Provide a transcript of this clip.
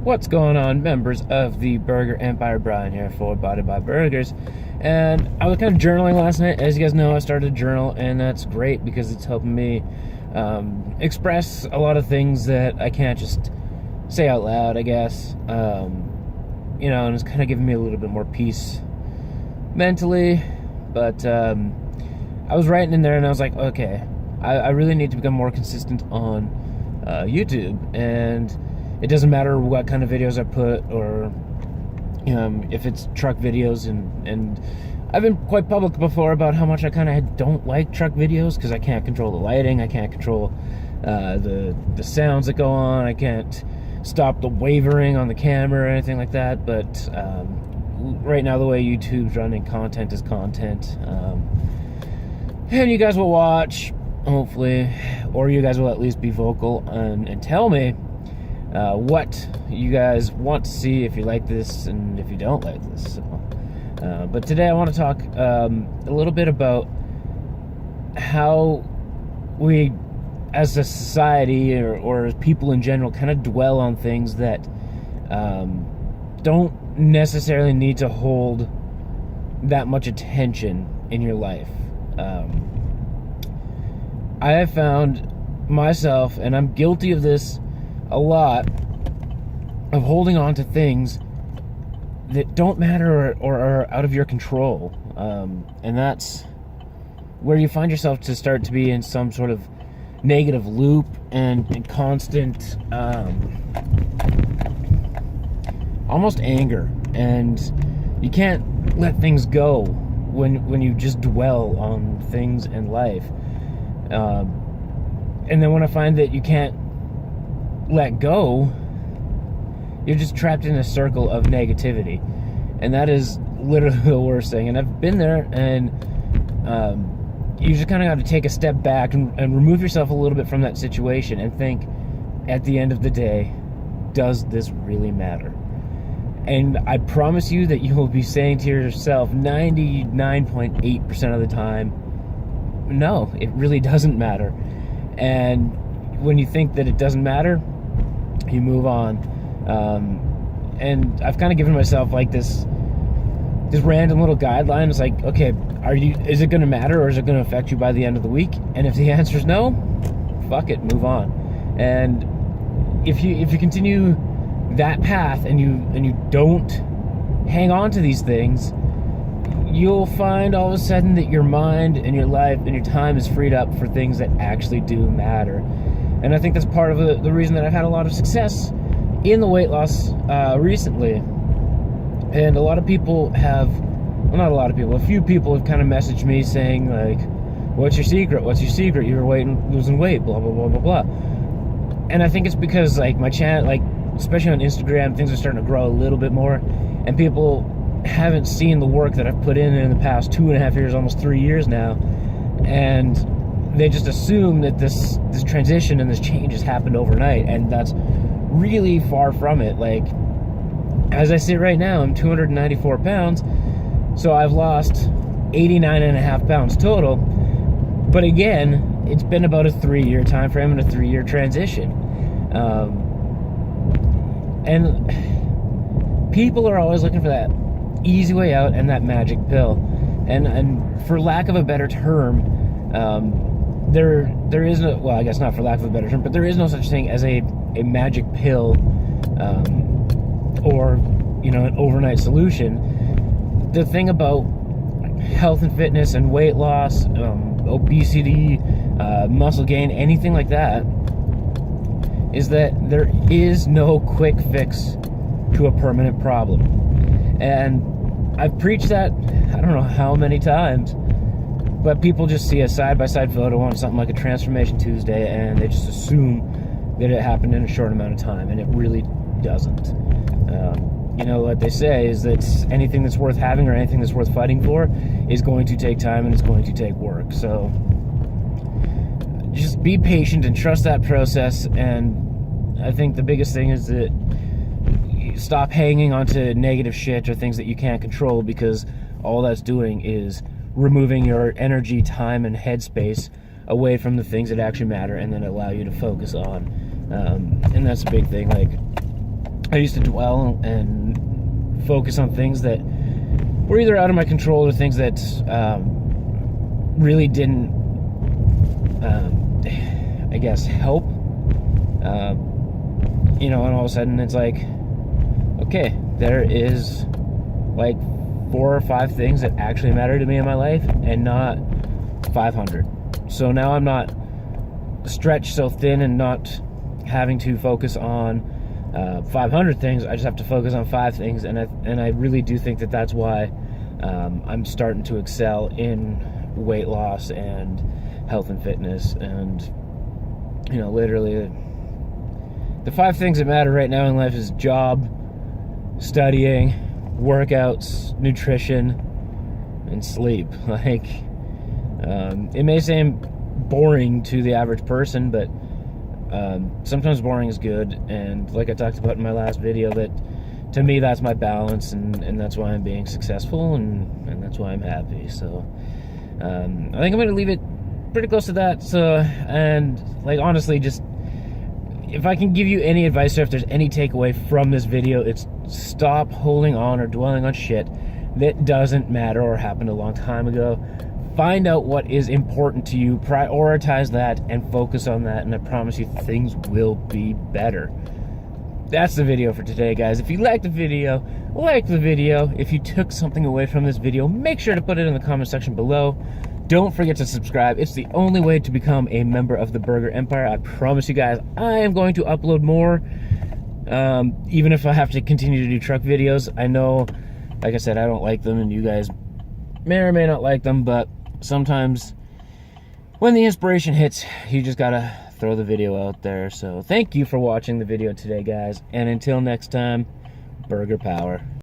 What's going on, members of the Burger Empire? Brian here for Body by Burgers. And I was kind of journaling last night. As you guys know, I started a journal, and that's great because it's helping me express a lot of things that I can't just say out loud, I guess. And it's kind of giving me a little bit more peace mentally. But I was writing in there, and I was like, okay, I really need to become more consistent on YouTube. And it doesn't matter what kind of videos I put, or if it's truck videos, and I've been quite public before about how much I kind of don't like truck videos because I can't control the lighting, I can't control the sounds that go on, I can't stop the wavering on the camera or anything like that. But right now, the way YouTube's running, content is content, and you guys will watch, hopefully, or you guys will at least be vocal and tell me what you guys want to see, if you like this and if you don't like this. But today I want to talk a little bit about how we as a society, or as people in general, kind of dwell on things that don't necessarily need to hold that much attention in your life. I have found myself, and I'm guilty of this a lot, of holding on to things that don't matter or are out of your control, and that's where you find yourself to start to be in some sort of negative loop and constant almost anger, and you can't let things go when you just dwell on things in life, and then when I find that you can't let go, you're just trapped in a circle of negativity, and that is literally the worst thing. And I've been there, and you just kind of got to take a step back and remove yourself a little bit from that situation and think, at the end of the day, does this really matter? And I promise you that you will be saying to yourself 99.8% of the time, no, it really doesn't matter. And when you think that it doesn't matter, you move on. And I've kind of given myself like this random little guideline. It's like, okay, is it going to matter, or is it going to affect you by the end of the week? And if the answer is no, fuck it, move on. And if you continue that path and you don't hang on to these things, you'll find all of a sudden that your mind and your life and your time is freed up for things that actually do matter. And I think that's part of the reason that I've had a lot of success in the weight loss recently. And a lot of people have, well, not a lot of people, a few people have kind of messaged me saying, like, what's your secret? What's your secret? You're losing weight, blah, blah, blah, blah, blah. And I think it's because, like, my channel, like, especially on Instagram, things are starting to grow a little bit more, and people haven't seen the work that I've put in the past 2.5 years, almost 3 years now, and they just assume that this transition and this change has happened overnight, and that's really far from it. Like, as I sit right now, I'm 294 pounds, so I've lost 89.5 pounds total. But again, it's been about a 3-year time frame and a 3-year transition. And people are always looking for that easy way out and that magic pill. And for lack of a better term, there is no, well, I guess not for lack of a better term, but there is no such thing as a magic pill, or an overnight solution. The thing about health and fitness and weight loss, obesity, muscle gain, anything like that, is that there is no quick fix to a permanent problem. And I've preached that I don't know how many times, but people just see a side-by-side photo on something like a Transformation Tuesday, and they just assume that it happened in a short amount of time, and it really doesn't. What they say is that anything that's worth having or anything that's worth fighting for is going to take time, and it's going to take work. So just be patient and trust that process. And I think the biggest thing is that you stop hanging onto negative shit or things that you can't control, because all that's doing is removing your energy, time, and headspace away from the things that actually matter and then allow you to focus on. And that's a big thing. Like, I used to dwell and focus on things that were either out of my control or things that really didn't, I guess, help. You know, and all of a sudden it's like, okay, there is like 4 or 5 things that actually matter to me in my life and not 500. So now I'm not stretched so thin and not having to focus on 500 things. I just have to focus on 5 things, and I really do think that that's why I'm starting to excel in weight loss and health and fitness. And you know, literally the 5 things that matter right now in life is job, studying, workouts, nutrition, and sleep. Like, it may seem boring to the average person, but sometimes boring is good. And like I talked about in my last video, that to me that's my balance, and that's why I'm being successful, and that's why I'm happy. So I think I'm going to leave it pretty close to that. So, and like, honestly, just if I can give you any advice, or if there's any takeaway from this video, it's stop holding on or dwelling on shit that doesn't matter or happened a long time ago. Find out what is important to you, prioritize that, and focus on that, and I promise you things will be better. That's the video for today, guys. If you liked the video, like the video. If you took something away from this video, make sure to put it in the comment section below. Don't forget to subscribe. It's the only way to become a member of the Burger Empire. I promise you guys, I am going to upload more, even if I have to continue to do truck videos. I know, like I said, I don't like them, and you guys may or may not like them, but sometimes when the inspiration hits, you just gotta throw the video out there. So thank you for watching the video today, guys, and until next time, Burger Power.